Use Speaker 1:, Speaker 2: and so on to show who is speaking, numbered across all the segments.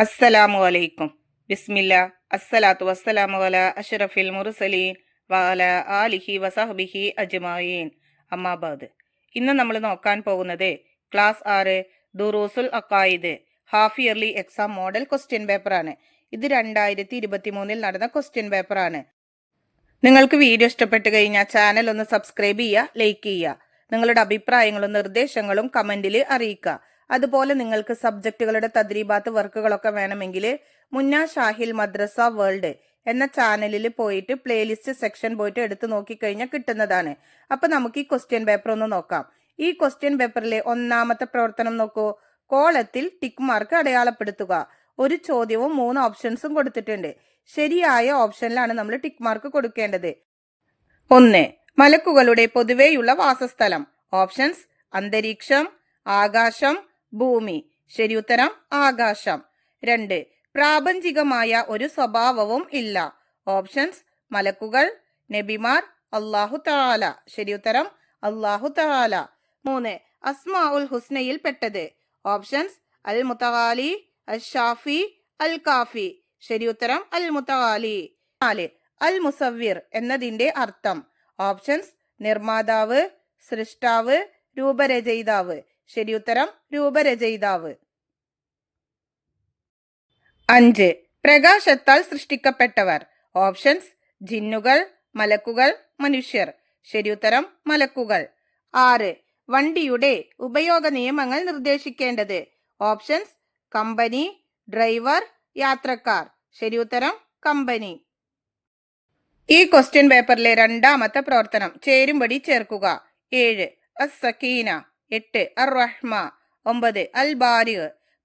Speaker 1: അസ്സലാമു അലൈക്കും. ബിസ്മില്ല. അസ്സലാത്തു വസ്സലാമു അലാ അഷ്റഫിൽ മുർസലീൻ വഅല ആലിഹി വസഹ്ബിഹി അജ്മഈൻ. അമ്മാബാദ്. ഇന്ന് നമ്മൾ നോക്കാൻ പോകുന്നത് class 6 Durusul Aqaid half yearly exam model question പേപ്പറാണ്. ഇത് 2023 നടന്ന ക്വസ്റ്റ്യൻ പേപ്പറാണ്. നിങ്ങൾക്ക് വീഡിയോ ഇഷ്ടപ്പെട്ട് കഴിഞ്ഞാൽ ചാനൽ ഒന്ന് സബ്സ്ക്രൈബ് ചെയ്യുക, ലൈക്ക് ചെയ്യുക. നിങ്ങളുടെ അഭിപ്രായങ്ങളും നിർദ്ദേശങ്ങളും കമന്റിൽ അറിയിക്കുക. അതുപോലെ നിങ്ങൾക്ക് സബ്ജക്റ്റുകളുടെ തദ്രീബാത്ത് വർക്കുകളൊക്കെ വേണമെങ്കിൽ മുന്ന ഷാഹിൽ മദ്രസ വേൾഡ് എന്ന ചാനലിൽ പോയിട്ട് പ്ലേലിസ്റ്റ് സെക്ഷൻ പോയിട്ട് എടുത്തു നോക്കിക്കഴിഞ്ഞാൽ കിട്ടുന്നതാണ്. അപ്പൊ നമുക്ക് ഈ ക്വസ്റ്റ്യൻ പേപ്പർ ഒന്ന് നോക്കാം. ഈ ക്വസ്റ്റ്യൻ പേപ്പറിലെ ഒന്നാമത്തെ പ്രവർത്തനം നോക്കൂ. കോളത്തിൽ ടിക്ക് മാർക്ക് അടയാളപ്പെടുത്തുക. ഒരു ചോദ്യവും 3 ഓപ്ഷൻസും കൊടുത്തിട്ടുണ്ട്. ശരിയായ ഓപ്ഷനിലാണ് നമ്മൾ ടിക്ക് മാർക്ക് കൊടുക്കേണ്ടത്. 1. മലക്കുകളുടെ പൊതുവെയുള്ള വാസസ്ഥലം. ഓപ്ഷൻസ്: അന്തരീക്ഷം, ആകാശം, ഭൂമി. ശരിയുത്തരം ആകാശം. 2. പ്രാപഞ്ചികമായ ഒരു സ്വഭാവവും ഇല്ല. ഓപ്ഷൻസ്: മലക്കുകൾ, നബിമാർ, അല്ലാഹു തആല. ശരിയുത്തരം അല്ലാഹു തആല. 3. അസ്മാഉൽ ഹുസ്നയിൽ പെട്ടത്. ഓപ്ഷൻസ്: അൽ മുതവാലി, അൽ ഷാഫി, അൽ കാഫി. ശരിയുത്തരം അൽ മുതവാലി. 4. അൽ മുസവ്വിർ എന്നതിന്റെ അർത്ഥം. ഓപ്ഷൻസ്: നിർമ്മാതാവ്, സൃഷ്ടാവ്, രൂപരചയിതാവ്. ശരിയുത്തരം രൂപരചയിതാവ്. 5. പ്രകാശത്താൽ സൃഷ്ടിക്കപ്പെട്ടവർ. ഓപ്ഷൻസ്: ജിന്നുകൾ, മലക്കുകൾ, മനുഷ്യർ. ശരിയുത്തരം മലക്കുകൾ. 6. വണ്ടിയുടെ ഉപയോഗ നിയമങ്ങൾ നിർദ്ദേശിക്കേണ്ടത്. ഓപ്ഷൻസ്: കമ്പനി, ഡ്രൈവർ, യാത്രക്കാർ. ശരിയുത്തരം കമ്പനി. ഈ ക്വസ്റ്റ്യൻ പേപ്പറിലെ രണ്ടാമത്തെ പ്രവർത്തനം ചേരുംപടി ചേർക്കുക. 7. അസ്-സക്കീന. 8. അർ-റഹ്മ. 9. അൽ ബാരി.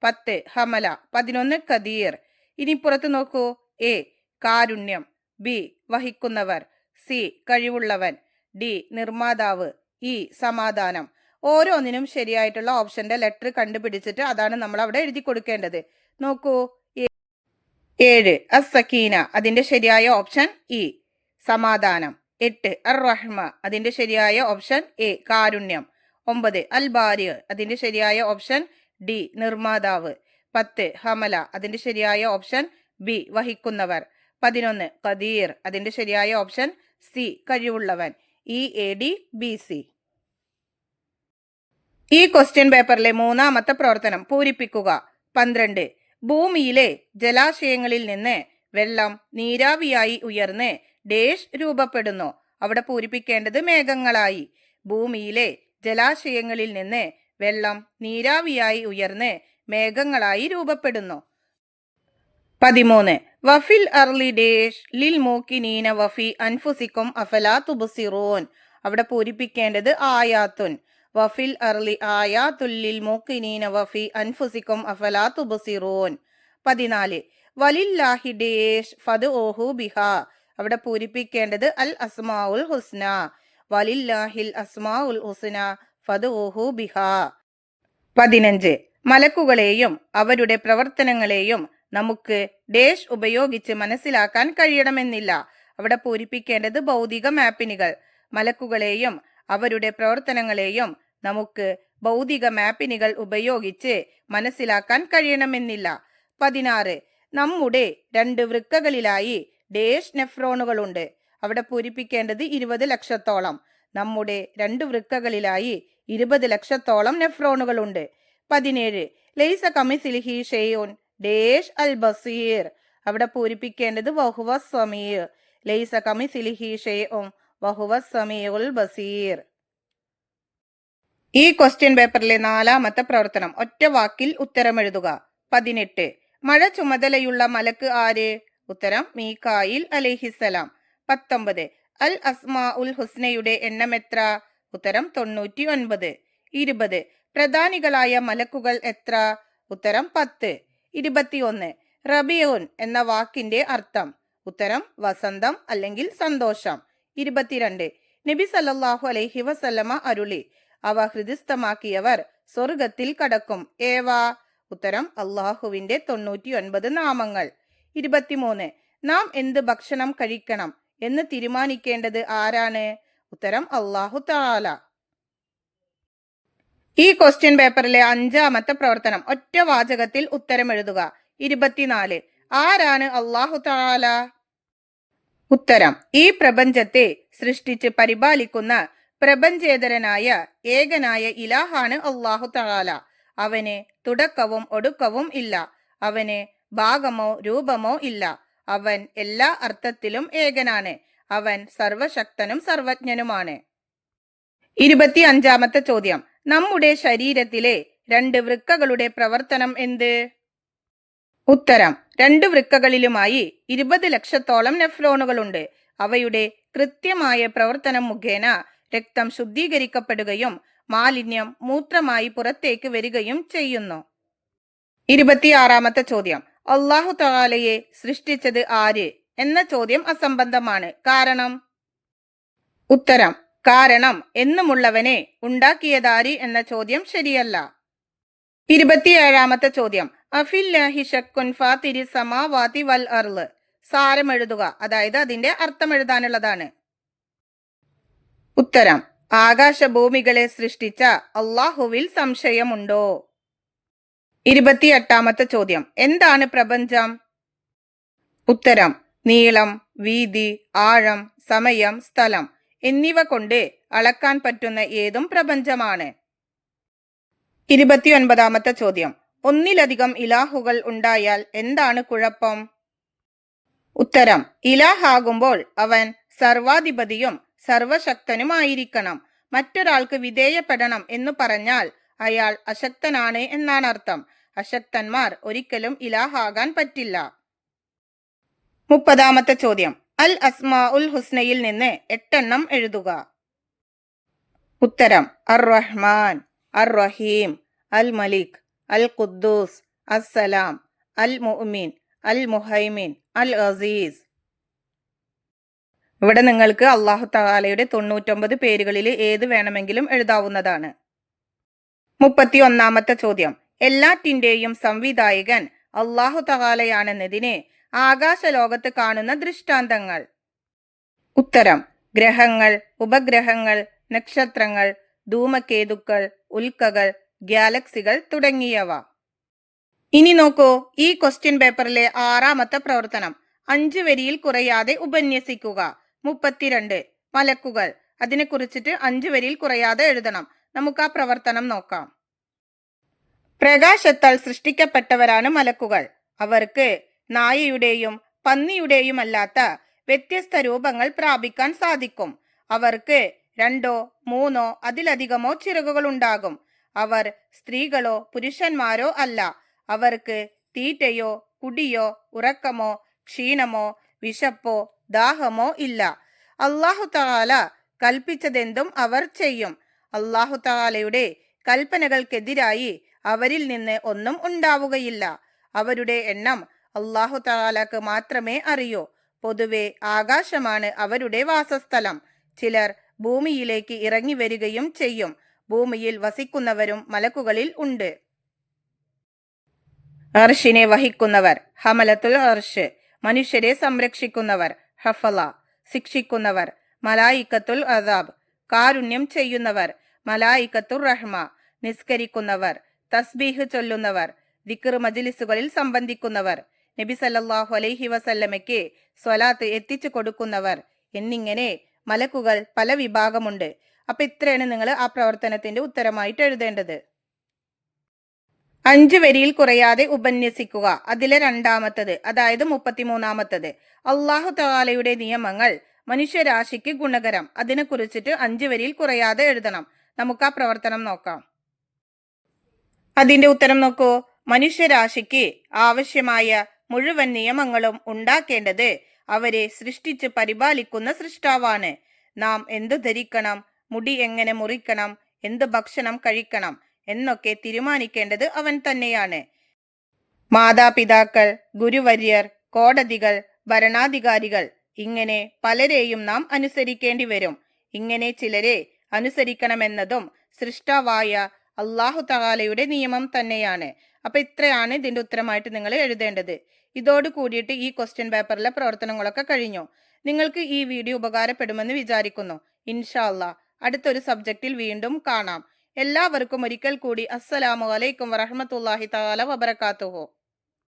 Speaker 1: 10. ഹമല. 11. ഖദീർ. ഇനി പുറത്തു നോക്കൂ. എ. കാരുണ്യം. ബി. വഹിക്കുന്നവർ. സി. കഴിവുള്ളവൻ. ഡി. നിർമ്മാതാവ്. ഇ. സമാധാനം. ഓരോന്നിനും ശരിയായിട്ടുള്ള ഓപ്ഷന്റെ ലെറ്റർ കണ്ടുപിടിച്ചിട്ട് അതാണ് നമ്മൾ അവിടെ എഴുതി കൊടുക്കേണ്ടത്. നോക്കൂ. 7. അസ്-സക്കീന. അതിന്റെ ശരിയായ ഓപ്ഷൻ ഇ. സമാധാനം. 8. അർ-റഹ്മ. അതിന്റെ ശരിയായ ഓപ്ഷൻ എ. കാരുണ്യം. 9. അൽ ബാരി. അതിന്റെ ശരിയായ ഓപ്ഷൻ ഡി. നിർമ്മാതാവ്. 10. ഹമല. അതിന്റെ ശരിയായ ഓപ്ഷൻ ബി. വഹിക്കുന്നവർ. 11. ഖദീർ. അതിന്റെ ശരിയായ ഓപ്ഷൻ സി. കഴിവുള്ളവൻ. E, A, D, B, C. ഈ ക്വസ്റ്റ്യൻ പേപ്പറിലെ മൂന്നാമത്തെ പ്രവർത്തനം പൂരിപ്പിക്കുക. 12. ഭൂമിയിലെ ജലാശയങ്ങളിൽ നിന്ന് വെള്ളം നീരാവിയായി ഉയർന്ന് ഡേഷ് രൂപപ്പെടുന്നു. അവിടെ പൂരിപ്പിക്കേണ്ടത് മേഘങ്ങളായി. ഭൂമിയിലെ ജലാശയങ്ങളിൽ നിന്ന് വെള്ളം നീരാവിയായി ഉയർന്ന് മേഘങ്ങളായി രൂപപ്പെടുന്നു. 13. വഫിൽ അർലി ഡേഷ് ലിൽ മൂക്കിനീന വഫി അൻഫുസിക്കും അഫലാ തുബ്സിറൂൻ. അവിടെ പൂരിപ്പിക്കേണ്ടത് ആയാത്തുൻ. വഫിൽ അർലി ആയാത്തുൽ ലിൽ മൂക്കിനീന വഫി അൻഫുസിക്കും അഫലാ തുബ്സിറൂൻ. 14. വലില്ലാഹി ഡേഷ് ഫദ്ഉഹു ബിഹാ. അവിടെ പൂരിപ്പിക്കേണ്ടത് അൽ അസ്മാഉൽ ഹുസ്ന. വലില്ലാഹിൽ അസ്മാഉൽ ഹുസ്ന ഫദ്ഉഹു ബിഹാ. 15. മലക്കുകളെയും അവരുടെ പ്രവർത്തനങ്ങളെയും നമുക്ക് ഡേഷ് ഉപയോഗിച്ച് മനസ്സിലാക്കാൻ കഴിയണമെന്നില്ല. അവിടെ പൂരിപ്പിക്കേണ്ടത് ഭൗതിക മാപ്പിനുകൾ. മലക്കുകളെയും അവരുടെ പ്രവർത്തനങ്ങളെയും നമുക്ക് ഭൗതിക മാപ്പിനുകൾ ഉപയോഗിച്ച് മനസ്സിലാക്കാൻ കഴിയണമെന്നില്ല. 16. നമ്മുടെ 2 വൃക്കകളിലായി ഡേഷ് നെഫ്രോണുകളുണ്ട്. അവിടെ പൂരിപ്പിക്കേണ്ടത് 20 ലക്ഷത്തോളം. നമ്മുടെ 2 വൃക്കകളിലായി 20 ലക്ഷത്തോളം നെഫ്രോണുകളുണ്ട്. 17. ലൈസ കമിസ്ലിഹി ഷൈഉൻ ഡേഷ് അൽ ബസീർ. അവിടെ പൂരിപ്പിക്കേണ്ടത് വഹുവ സമീർ. ലൈസ കമിസ്ലിഹി ഷൈഉൻ വഹുവ സമീഉൽ ബസീർ. ഈ ക്വസ്റ്റ്യൻ പേപ്പറിലെ നാലാമത്തെ പ്രവർത്തനം ഒറ്റ വാക്കിൽ ഉത്തരം എഴുതുക. 18. മഴ ചുമതലയുള്ള മലക്ക് ആര്? ഉത്തരം മീകായിൽ അലൈഹിസ്സലാം. 19. അൽ അസ്മാ ഉൽ ഹുസ്നയുടെ എണ്ണം എത്ര? ഉത്തരം 99. 20. പ്രധാനികളായ മലക്കുകൾ എത്ര? ഉത്തരം 10. 21. റബിയൂൻ എന്ന വാക്കിന്റെ അർത്ഥം. ഉത്തരം വസന്തം അല്ലെങ്കിൽ സന്തോഷം. 22. നബി സല്ലല്ലാഹു അലൈഹി വസല്ലമ അരുളി, അവ ഹൃദിസ്ഥമാക്കിയവർ സ്വർഗത്തിൽ കടക്കും. ഏവാ? ഉത്തരം അള്ളാഹുവിന്റെ 99 നാമങ്ങൾ. 23. നാം എന്ത് ഭക്ഷണം കഴിക്കണം എന്ന് തീരുമാനിക്കേണ്ടത് ആരാണ്? ഉത്തരം അല്ലാഹു തആല. ഈ ക്വസ്റ്റ്യൻ പേപ്പറിലെ അഞ്ചാമത്തെ പ്രവർത്തനം ഒറ്റ വാചകത്തിൽ ഉത്തരം എഴുതുക. 24. ആരാണ് അല്ലാഹു തആല? ഉത്തരം: ഈ പ്രപഞ്ചത്തെ സൃഷ്ടിച്ച് പരിപാലിക്കുന്ന പ്രപഞ്ചേതരനായ ഏകനായ ഇലാഹാണ് അല്ലാഹു തആല. അവന് തുടക്കവും ഒടുക്കവും ഇല്ല. അവന് ഭാഗമോ രൂപമോ ഇല്ല. അവൻ എല്ലാ അർത്ഥത്തിലും ഏകനാണ്. അവൻ സർവശക്തനും സർവജ്ഞനുമാണ്. 25-ാമത്തെ ചോദ്യം: നമ്മുടെ ശരീരത്തിലെ 2 വൃക്കകളുടെ പ്രവർത്തനം എന്ത്? ഉത്തരം: 2 വൃക്കകളിലുമായി 20 ലക്ഷത്തോളം നെഫ്രോണുകളുണ്ട്. അവയുടെ കൃത്യമായ പ്രവർത്തനം മുഖേന രക്തം ശുദ്ധീകരിക്കപ്പെടുകയും മാലിന്യം മൂത്രമായി പുറത്തേക്ക് വരികയും ചെയ്യുന്നു. 26-ാമത്തെ ചോദ്യം: അല്ലാഹു തആലയെ സൃഷ്ടിച്ചത് ആര് എന്ന ചോദ്യം അസംബന്ധമാണ്. കാരണം? ഉത്തരം: കാരണം എന്നുമുള്ളവനെ ഉണ്ടാക്കിയതാര് എന്ന ചോദ്യം ശരിയല്ല. 27-ാമത്തെ ചോദ്യം: അഫില്ലാഹി ശക്കുൻ ഫാത്തിരി സമാവാതി വൽ അർള്. സാരം എഴുതുക, അതായത് അതിന്റെ അർത്ഥം എഴുതാനുള്ളതാണ്. ഉത്തരം: ആകാശഭൂമികളെ സൃഷ്ടിച്ച അല്ലാഹുവിൽ സംശയമുണ്ടോ? 28-ാമത്തെ ചോദ്യം: എന്താണ് പ്രപഞ്ചം? ഉത്തരം: നീളം, വീതി, ആഴം, സമയം, സ്ഥലം എന്നിവ കൊണ്ട് അളക്കാൻ പറ്റുന്ന ഏതും പ്രപഞ്ചമാണ്. 29-ാമത്തെ ചോദ്യം: ഒന്നിലധികം ഇലാഹുകൾ ഉണ്ടായാൽ എന്താണ് കുഴപ്പം? ഉത്തരം: ഇലാഹാകുമ്പോൾ അവൻ സർവാധിപതിയും സർവശക്തനുമായിരിക്കണം. മറ്റൊരാൾക്ക് വിധേയപ്പെടണം എന്നു പറഞ്ഞാൽ അയാൾ അശക്തനാണ് എന്നാണ് അർത്ഥം. അശക്തന്മാർ ഒരിക്കലും ഇലാഹാകാൻ പറ്റില്ല. 30-ാമത്തെ ചോദ്യം: അൽ അസ്മാ ഉൽ ഹുസ്നയിൽ നിന്ന് 8 എണ്ണം എഴുതുക. ഉത്തരം: അർ റഹ്മാൻ, അർ റഹീം, അൽ മലിക്, അൽ ഖുദ്ദൂസ്, അസ്സലാം, അൽ മുഅ്മിൻ, അൽ മുഹൈമിൻ, അൽ അസീസ്. ഇവിടെ നിങ്ങൾക്ക് അല്ലാഹു തആലയുടെ 99 പേരുകളിൽ ഏത് വേണമെങ്കിലും എഴുതാവുന്നതാണ്. 31-ാമത്തെ ചോദ്യം: എല്ലാറ്റിന്റെയും സംവിധായകൻ അല്ലാഹു തആലയാണെന്നതിന് ആകാശലോകത്ത് കാണുന്ന ദൃഷ്ടാന്തങ്ങൾ. ഉത്തരം: ഗ്രഹങ്ങൾ, ഉപഗ്രഹങ്ങൾ, നക്ഷത്രങ്ങൾ, ധൂമകേതുക്കൾ, ഉൽക്കകൾ, ഗാലക്സികൾ തുടങ്ങിയവ. ഇനി നോക്കൂ, ഈ ക്വസ്റ്റ്യൻ പേപ്പറിലെ 6-ാമത്തെ പ്രവർത്തനം. 5 വരിയിൽ കുറയാതെ ഉപന്യസിക്കുക. 32. മലക്കുകൾ. അതിനെക്കുറിച്ചിട്ട് 5 വരിയിൽ കുറയാതെ എഴുതണം. നമുക്ക് ആ പ്രവർത്തനം നോക്കാം. പ്രകാശത്താൽ സൃഷ്ടിക്കപ്പെട്ടവരാണ് മലക്കുകൾ. അവർക്ക് നായയുടെയും പന്നിയുടെയും അല്ലാത്ത വ്യത്യസ്ത രൂപങ്ങൾ പ്രാപിക്കാൻ സാധിക്കും. അവർക്ക് 2 3 അതിലധികമോ ചിറകുകൾ ഉണ്ടാകും. അവർ സ്ത്രീകളോ പുരുഷന്മാരോ അല്ല. അവർക്ക് തീറ്റയോ കുടിയോ ഉറക്കമോ ക്ഷീണമോ വിശപ്പോ ദാഹമോ ഇല്ല. അല്ലാഹു തആല കൽപ്പിച്ചതെന്തും അവർ ചെയ്യും. അല്ലാഹു തആലയുടെ കൽപ്പനകൾക്കെതിരായി അവരിൽ നിന്ന് ഒന്നും ഉണ്ടാവുകയില്ല. അവരുടെ എണ്ണം അല്ലാഹു തആലക്ക് മാത്രമേ അറിയൂ. പൊതുവെ ആകാശമാണ് അവരുടെ വാസസ്ഥലം. ചിലർ ഭൂമിയിലേക്ക് ഇറങ്ങി വരികയും ചെയ്യും. ഭൂമിയിൽ വസിക്കുന്നവരും മലക്കുകളിൽ ഉണ്ട്. അർഷിനെ വഹിക്കുന്നവർ ഹമലത്തുൽ അർഷ്. മനുഷ്യരെ സംരക്ഷിക്കുന്നവർ ഹഫല. ശിക്ഷിക്കുന്നവർ മലായിക്കത്തുൽ അദാബ്. കാരുണ്യം ചെയ്യുന്നവർ മലായിക്കത്തുർ റഹ്മ. നിസ്കരിക്കുന്നവർ, തസ്ബീഹ് ചൊല്ലുന്നവർ, ദിക്ർ മജ്ലിസുകളിൽ സംബന്ധിക്കുന്നവർ, നബി സല്ലല്ലാഹു അലൈഹി വസല്ലമയ്ക്ക് സ്വലാത്ത് എത്തിച്ചു കൊടുക്കുന്നവർ എന്നിങ്ങനെ മലക്കുകൾ പല വിഭാഗമുണ്ട്. അപ്പൊ ഇത്രയാണ് നിങ്ങൾ ആ പ്രവർത്തനത്തിന്റെ ഉത്തരമായിട്ട് എഴുതേണ്ടത്. 5 വരിയിൽ കുറയാതെ ഉപന്യസിക്കുക. അതിലെ 2-ാമത്തത്, അതായത് 33-ാമത്തത്. അല്ലാഹു തആലയുടെ നിയമങ്ങൾ മനുഷ്യരാശിക്ക് ഗുണകരം. അതിനെക്കുറിച്ചിട്ട് 5 വരിയിൽ കുറയാതെ എഴുതണം. നമുക്ക് ആ പ്രവർത്തനം നോക്കാം. അതിന്റെ ഉത്തരം നോക്കൂ. മനുഷ്യരാശിക്ക് ആവശ്യമായ മുഴുവൻ നിയമങ്ങളും ഉണ്ടാക്കേണ്ടത് അവരെ സൃഷ്ടിച്ച് പരിപാലിക്കുന്ന സൃഷ്ടാവാണ്. നാം എന്തു ധരിക്കണം, മുടി എങ്ങനെ മുറിക്കണം, എന്ത് ഭക്ഷണം കഴിക്കണം എന്നൊക്കെ തീരുമാനിക്കേണ്ടത് അവൻ തന്നെയാണ്. മാതാപിതാക്കൾ, ഗുരുവര്യർ, കോടതികൾ, ഭരണാധികാരികൾ ഇങ്ങനെ പലരെയും നാം അനുസരിക്കേണ്ടി വരും. ഇങ്ങനെ ചിലരെ അനുസരിക്കണമെന്നതും സൃഷ്ടാവായ അല്ലാഹു തആലയുടെ നിയമം തന്നെയാണ്. അപ്പൊ ഇത്രയാണ് ഇതിന്റെ ഉത്തരമായിട്ട് നിങ്ങൾ എഴുതേണ്ടത്. ഇതോട് കൂടിയിട്ട് ഈ ക്വസ്റ്റ്യൻ പേപ്പറിലെ പ്രവർത്തനങ്ങളൊക്കെ കഴിഞ്ഞു. നിങ്ങൾക്ക് ഈ വീഡിയോ ഉപകാരപ്പെടുമെന്ന് വിചാരിക്കുന്നു. ഇൻഷാ അല്ലാഹ് അടുത്തൊരു സബ്ജക്റ്റിൽ വീണ്ടും കാണാം. എല്ലാവർക്കും ഒരിക്കൽ കൂടി അസ്സലാമു അലൈക്കും വറഹ്മത്തുള്ളാഹി തആല വബറകാതുഹു.